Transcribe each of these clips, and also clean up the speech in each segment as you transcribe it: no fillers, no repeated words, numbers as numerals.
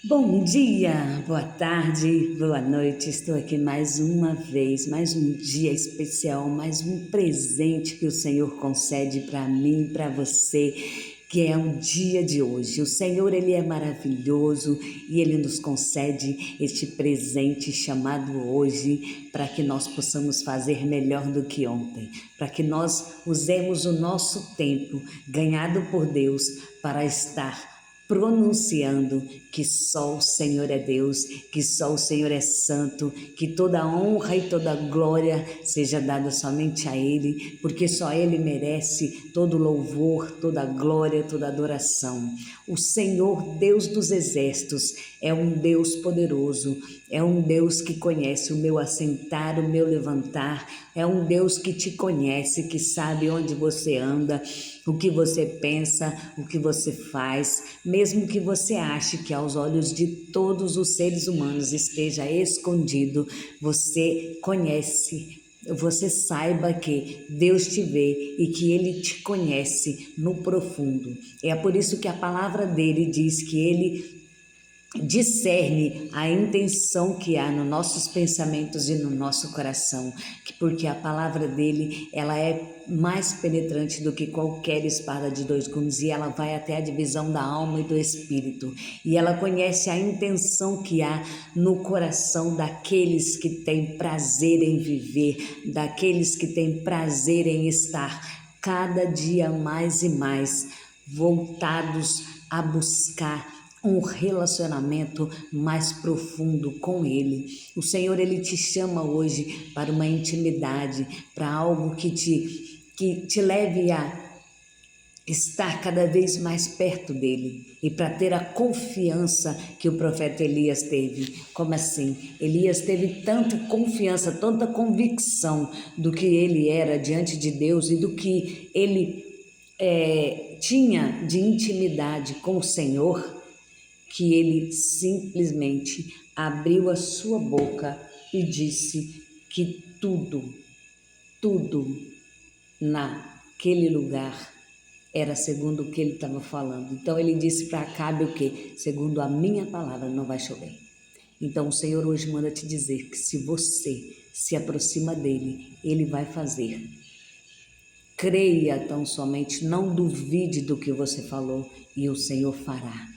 Bom dia, boa tarde, boa noite. Estou aqui mais uma vez, mais um dia especial, mais um presente que o Senhor concede para mim e para você, que é o dia de hoje. O Senhor, ele é maravilhoso e ele nos concede este presente chamado hoje, para que nós possamos fazer melhor do que ontem, para que nós usemos o nosso tempo ganhado por Deus para estar pronunciando que só o Senhor é Deus, que só o Senhor é santo, que toda honra e toda glória seja dada somente a Ele, porque só Ele merece todo louvor, toda glória, toda adoração. O Senhor, Deus dos exércitos, é um Deus poderoso, é um Deus que conhece o meu assentar, o meu levantar, é um Deus que te conhece, que sabe onde você anda, o que você pensa, o que você faz, mesmo que você ache que aos olhos de todos os seres humanos esteja escondido, você conhece. Você saiba que Deus te vê e que Ele te conhece no profundo. É por isso que a palavra dele diz que Ele discerne a intenção que há nos nossos pensamentos e no nosso coração, porque a palavra dele, ela é mais penetrante do que qualquer espada de dois gumes, e ela vai até a divisão da alma e do espírito, e ela conhece a intenção que há no coração daqueles que têm prazer em viver, daqueles que têm prazer em estar cada dia mais e mais voltados a buscar um relacionamento mais profundo com Ele. O Senhor, Ele te chama hoje para uma intimidade, para algo que te leve a estar cada vez mais perto dele e para ter a confiança que o profeta Elias teve. Como assim? Elias teve tanta confiança, tanta convicção do que ele era diante de Deus e do que ele tinha de intimidade com o Senhor, que ele simplesmente abriu a sua boca e disse que tudo naquele lugar era segundo o que ele estava falando. Então ele disse para Acabe o quê? Segundo a minha palavra não vai chover. Então o Senhor hoje manda te dizer que se você se aproxima dele, ele vai fazer. Creia tão somente, não duvide do que você falou e o Senhor fará.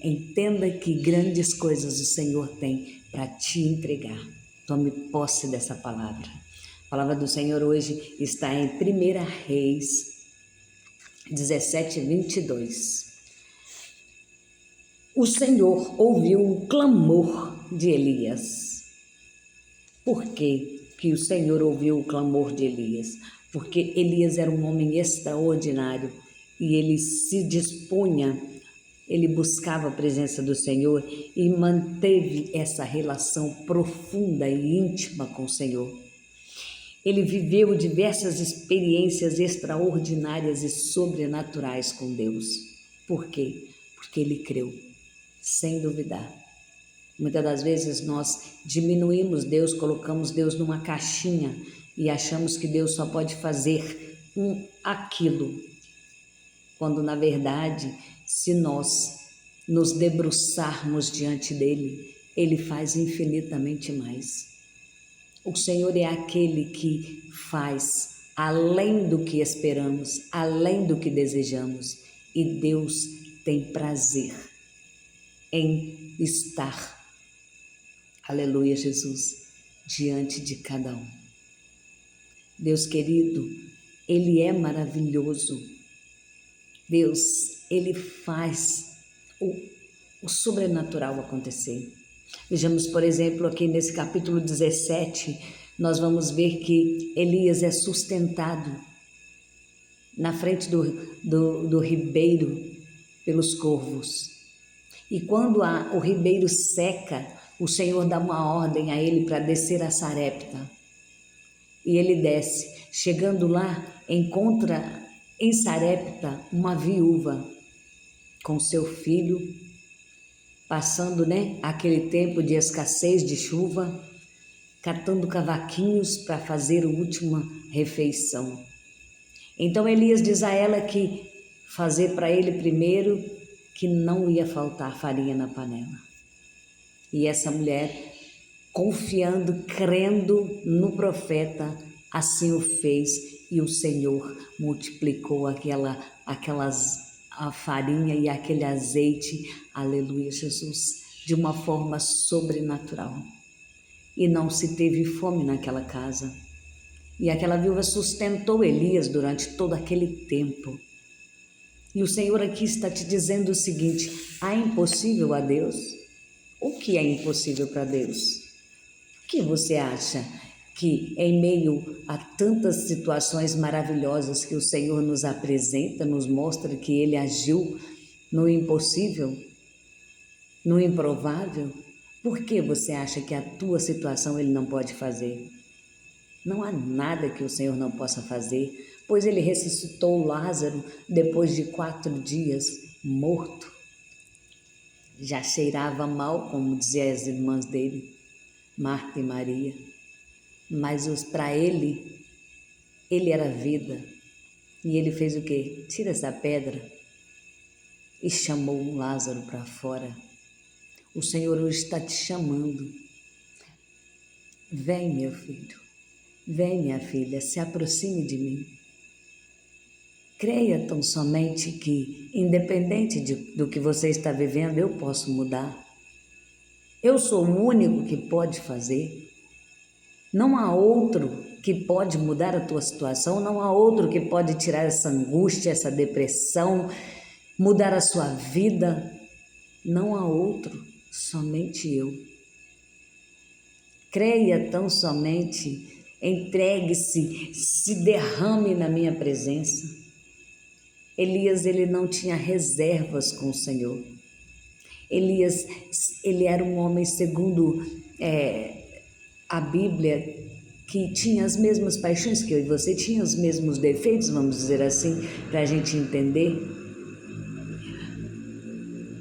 Entenda que grandes coisas o Senhor tem para te entregar. Tome posse dessa palavra. A palavra do Senhor hoje está em 1 Reis 17:22. O Senhor ouviu o clamor de Elias. Por que o Senhor ouviu o clamor de Elias? Porque Elias era um homem extraordinário e ele se dispunha, ele buscava a presença do Senhor e manteve essa relação profunda e íntima com o Senhor. Ele viveu diversas experiências extraordinárias e sobrenaturais com Deus. Por quê? Porque ele creu, sem duvidar. Muitas das vezes nós diminuímos Deus, colocamos Deus numa caixinha e achamos que Deus só pode fazer aquilo, quando na verdade, se nós nos debruçarmos diante dele, ele faz infinitamente mais. O Senhor é aquele que faz além do que esperamos, além do que desejamos, e Deus tem prazer em estar, aleluia, Jesus, diante de cada um. Deus querido, Ele é maravilhoso. Deus, Ele faz o sobrenatural acontecer. Vejamos, por exemplo, aqui nesse capítulo 17, nós vamos ver que Elias é sustentado na frente do ribeiro pelos corvos. E quando o ribeiro seca, o Senhor dá uma ordem a ele para descer a Sarepta. E ele desce. Chegando lá, encontra em Sarepta uma viúva com seu filho, passando, aquele tempo de escassez de chuva, catando cavaquinhos para fazer a última refeição. Então Elias diz a ela que fazer para ele primeiro que não ia faltar farinha na panela. E essa mulher, confiando, crendo no profeta, assim o fez, e o Senhor multiplicou a farinha e aquele azeite, aleluia, Jesus, de uma forma sobrenatural. E não se teve fome naquela casa. E aquela viúva sustentou Elias durante todo aquele tempo. E o Senhor aqui está te dizendo o seguinte: há impossível a Deus? O que é impossível para Deus? O que você acha que, em meio a tantas situações maravilhosas que o Senhor nos apresenta, nos mostra que Ele agiu no impossível, no improvável? Por que você acha que a tua situação Ele não pode fazer? Não há nada que o Senhor não possa fazer, pois Ele ressuscitou Lázaro depois de 4 dias morto. Já cheirava mal, como diziam as irmãs dele, Marta e Maria. Mas para ele era vida. E ele fez o quê? Tira essa pedra e chamou Lázaro para fora. O Senhor hoje está te chamando. Vem, meu filho. Vem, minha filha, se aproxime de mim. Creia tão somente que, independente do que você está vivendo, eu posso mudar. Eu sou o único que pode fazer. Não há outro que pode mudar a tua situação, não há outro que pode tirar essa angústia, essa depressão, mudar a sua vida. Não há outro, somente eu. Creia tão somente, entregue-se, se derrame na minha presença. Elias, ele não tinha reservas com o Senhor. Elias, ele era um homem segundo a Bíblia, que tinha as mesmas paixões que eu e você, tinha os mesmos defeitos, vamos dizer assim, para a gente entender.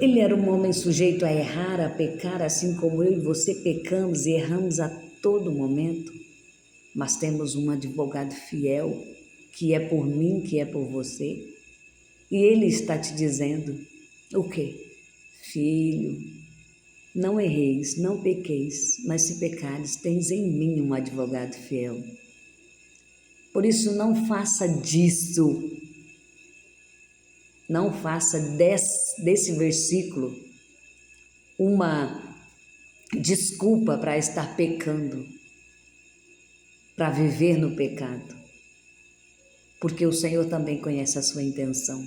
Ele era um homem sujeito a errar, a pecar, assim como eu e você pecamos e erramos a todo momento. Mas temos um advogado fiel, que é por mim, que é por você. E ele está te dizendo o quê? Filho, não erreis, não pequeis, mas se pecares, tens em mim um advogado fiel. Por isso não faça disso, não faça desse versículo uma desculpa para estar pecando, para viver no pecado. Porque o Senhor também conhece a sua intenção.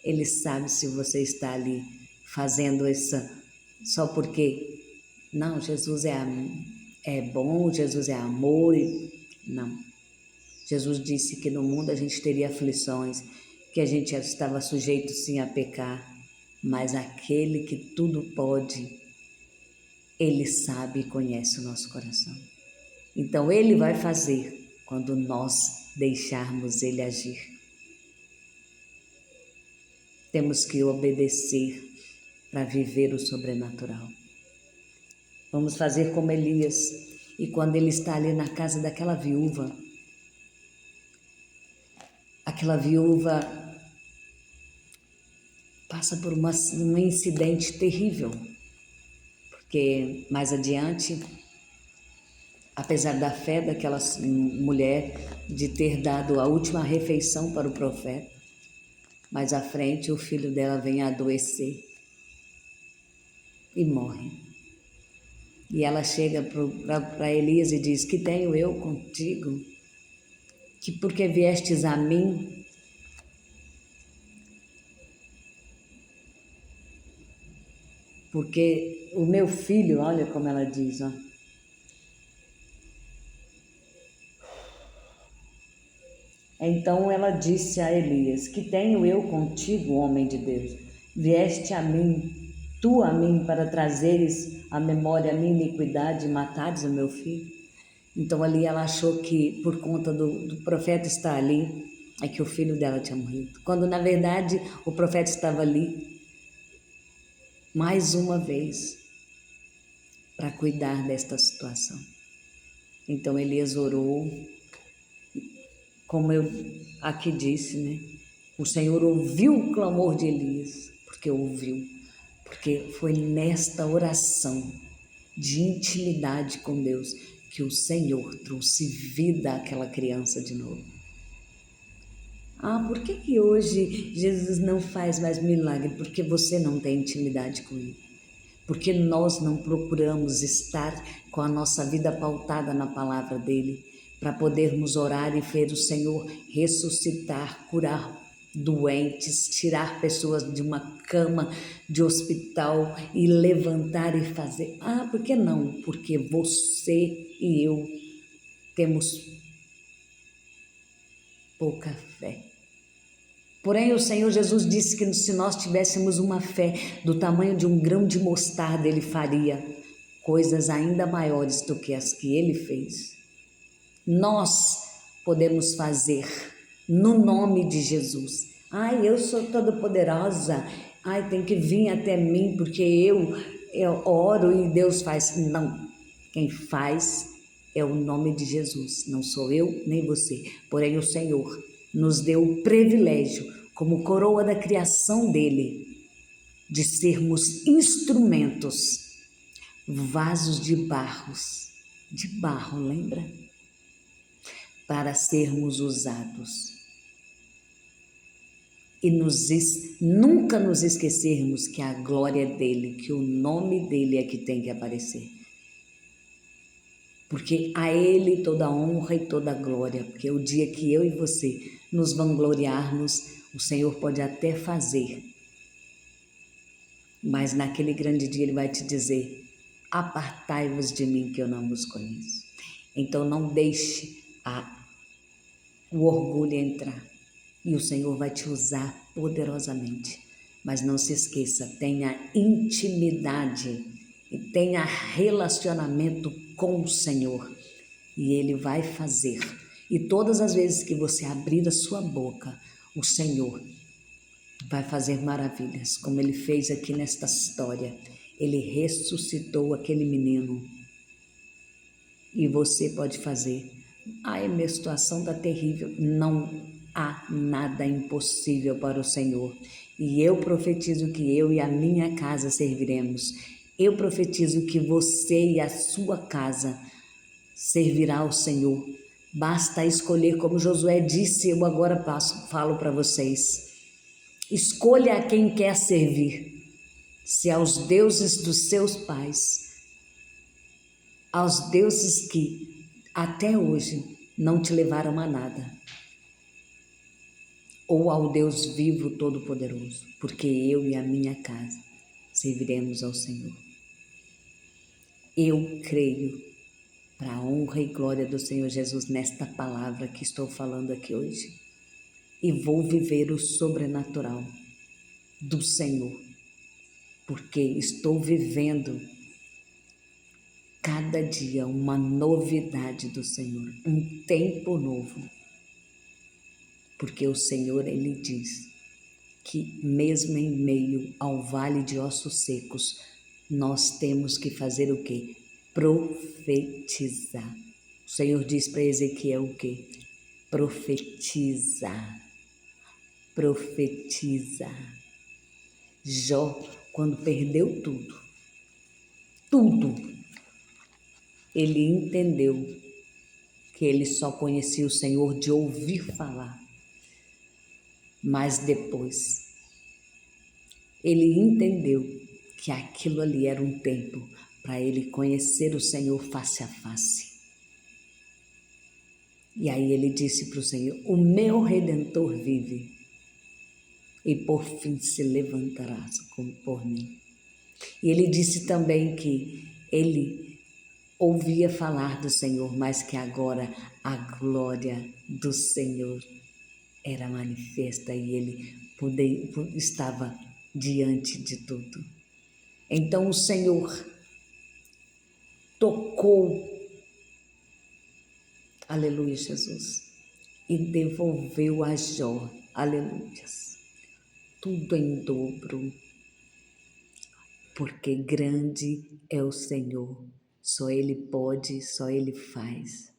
Ele sabe se você está ali fazendo essa só porque, não, Jesus é bom, Jesus é amor. Não. Jesus disse que no mundo a gente teria aflições, que a gente estava sujeito sim a pecar, mas aquele que tudo pode, Ele sabe e conhece o nosso coração. Então Ele vai fazer quando nós deixarmos Ele agir. Temos que obedecer para viver o sobrenatural. Vamos fazer como Elias. E quando ele está ali na casa daquela viúva, aquela viúva passa por um incidente terrível, porque mais adiante, apesar da fé daquela mulher de ter dado a última refeição para o profeta, mais à frente o filho dela vem a adoecer e morre. E ela chega para Elias e diz: que tenho eu contigo? Que porque viestes a mim? Porque o meu filho, olha como ela diz, ó. Então ela disse a Elias: que tenho eu contigo, homem de Deus? Vieste a mim, tu a mim, para trazeres à memória a minha iniquidade e matares o meu filho? Então ali ela achou que por conta do profeta estar ali, é que o filho dela tinha morrido. Quando na verdade o profeta estava ali, mais uma vez, para cuidar desta situação. Então Elias orou, como eu aqui disse, né? O Senhor ouviu o clamor de Elias, porque ouviu, porque foi nesta oração de intimidade com Deus que o Senhor trouxe vida àquela criança de novo. Ah, por que hoje Jesus não faz mais milagre? Porque você não tem intimidade com Ele. Porque nós não procuramos estar com a nossa vida pautada na palavra dEle, para podermos orar e ver o Senhor ressuscitar, curar doentes, tirar pessoas de uma cama de hospital e levantar e fazer. Ah, por que não? Porque você e eu temos pouca fé. Porém, o Senhor Jesus disse que se nós tivéssemos uma fé do tamanho de um grão de mostarda, Ele faria coisas ainda maiores do que as que Ele fez. Nós podemos fazer no nome de Jesus. Ai, eu sou toda poderosa. Ai, tem que vir até mim porque eu oro e Deus faz. Não, quem faz é o nome de Jesus. Não sou eu nem você. Porém, o Senhor nos deu o privilégio, como coroa da criação dele, de sermos instrumentos, vasos de barro, lembra? Para sermos usados. E nunca nos esquecermos que a glória é dele, que o nome dele é que tem que aparecer. Porque a ele toda a honra e toda a glória, porque o dia que eu e você nos vangloriarmos, o Senhor pode até fazer. Mas naquele grande dia Ele vai te dizer: apartai-vos de mim que eu não vos conheço. Então não deixe o orgulho entrar. E o Senhor vai te usar poderosamente. Mas não se esqueça, tenha intimidade e tenha relacionamento com o Senhor. E Ele vai fazer. E todas as vezes que você abrir a sua boca, o Senhor vai fazer maravilhas, como Ele fez aqui nesta história. Ele ressuscitou aquele menino. E você pode fazer. Ai, minha situação está terrível. Não há nada impossível para o Senhor. E eu profetizo que eu e a minha casa serviremos. Eu profetizo que você e a sua casa servirá ao Senhor. Basta escolher, como Josué disse, eu agora falo para vocês. Escolha a quem quer servir. Se aos deuses dos seus pais, aos deuses que até hoje não te levaram a nada, ou ao Deus vivo todo-poderoso, porque eu e a minha casa serviremos ao Senhor. Eu creio, para a honra e glória do Senhor Jesus, nesta palavra que estou falando aqui hoje, e vou viver o sobrenatural do Senhor, porque estou vivendo cada dia uma novidade do Senhor, um tempo novo. Porque o Senhor, Ele diz que mesmo em meio ao vale de ossos secos, nós temos que fazer o quê? Profetizar. O Senhor diz para Ezequiel o quê? Profetiza. Profetiza. Jó, quando perdeu tudo, ele entendeu que ele só conhecia o Senhor de ouvir falar. Mas depois, ele entendeu que aquilo ali era um tempo para ele conhecer o Senhor face a face. E aí ele disse para o Senhor: o meu Redentor vive e por fim se levantará por mim. E ele disse também que ele ouvia falar do Senhor, mas que agora a glória do Senhor era manifesta e ele estava diante de tudo. Então o Senhor tocou, aleluia, Jesus, e devolveu a Jó, aleluia, tudo em dobro, porque grande é o Senhor, só Ele pode, só Ele faz.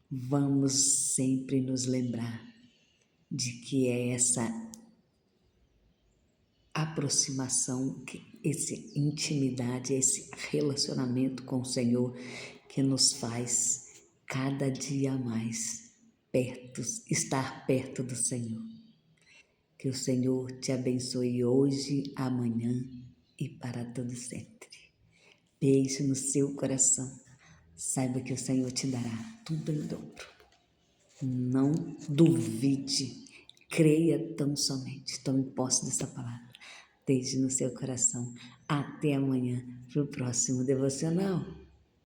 Vamos sempre nos lembrar de que é essa aproximação, essa intimidade, esse relacionamento com o Senhor que nos faz cada dia mais estar perto do Senhor. Que o Senhor te abençoe hoje, amanhã e para todo sempre. Beijo no seu coração. Saiba que o Senhor te dará tudo em dobro. Não duvide, creia tão somente. Tome posse dessa palavra. Beijo no seu coração. Até amanhã para o próximo devocional.